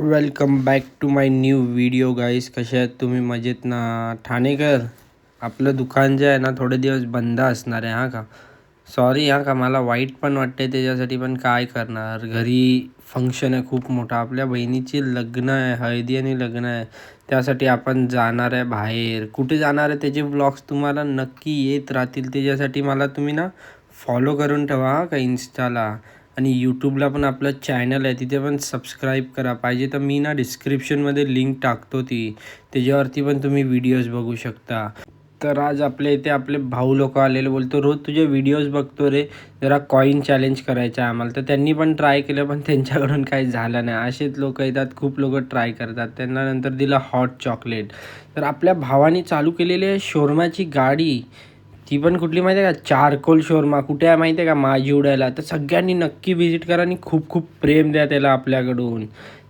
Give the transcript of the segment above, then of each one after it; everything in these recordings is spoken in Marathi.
Welcome back to my new video guys. कसे आहेत तुम्ही? मजेत ना? ठाणेकर, आपलं दुकान जे आहे ना थोडे दिवस बंद असणार आहे. हां का? सॉरी हां का, मला वाईट पण वाटते त्याच्यासाठी, पण काय करणार. घरी फंक्शन आहे खूप मोठा, आपल्या बहिणीची लग्न आहे, हळदी आणि लग्न आहे. त्यासाठी आपण जाणार आहे बाहेर. कुठे जाणार आहे त्याचे व्लॉग्स तुम्हाला नक्की येत राहतील. त्याच्यासाठी मला तुम्ही ना फॉलो करून ठेवा हां का इंस्टाला, आणि यूट्यूबला पण आपलं चॅनल आहे, तिथे पण सबस्क्राईब करा. पाहिजे तर मी ना डिस्क्रिप्शनमध्ये लिंक टाकतो, त्याच्यावरती पण तुम्ही व्हिडिओज बघू शकता. तर आज आपल्या इथे आपले भाऊ लोक आलेले, बोलतो रोज तुझे व्हिडिओज बघतो रे, जरा कॉईन चॅलेंज करायचं आहे आम्हाला. तर त्यांनी पण ट्राय केलं, पण त्यांच्याकडून काही झालं नाही. असेच लोक येतात, खूप लोक ट्राय करतात. त्यांना नंतर दिलं हॉट चॉकलेट. तर आपल्या भावाने चालू केलेली आहे शोरमाची गाडी. ती पण कुठली माहिती आहे का? चारकोल शोरमा. कुठे आहे माहिती आहे का? माझी उडायला. तर सगळ्यांनी नक्की व्हिजिट करा आणि खूप खूप प्रेम द्या त्याला आपल्याकडून.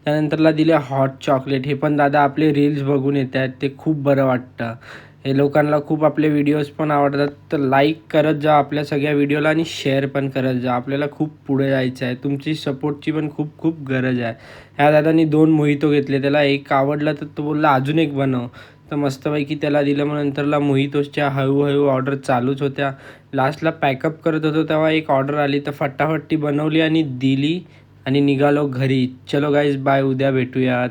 त्यानंतरला दिले हॉट चॉकलेट. हे पण दादा आपले रील्स बघून येत आहेत, ते खूप बरं वाटतं. हे लोकांना खूप आपले व्हिडिओज पण आवडतात. तर लाईक करत जा आपल्या सगळ्या व्हिडिओला आणि शेअर पण करत जा. आपल्याला खूप पुढे जायचं आहे, तुमची सपोर्टची पण खूप खूप गरज आहे. ह्या दादानी 2 मोहितो घेतले, त्याला एक आवडला तर तो बोलला अजून एक बनव. तर मस्तपैकी त्याला दिलं. मग नंतरला मोहितोसच्या हळूहळू ऑर्डर चालूच होत्या. लास्टला पॅकअप करत होतो तेव्हा एक ऑर्डर आली, तर फटाफट ती बनवली आणि दिली आणि निघालो घरी. चलो गाईज, बाय. उद्या भेटूया.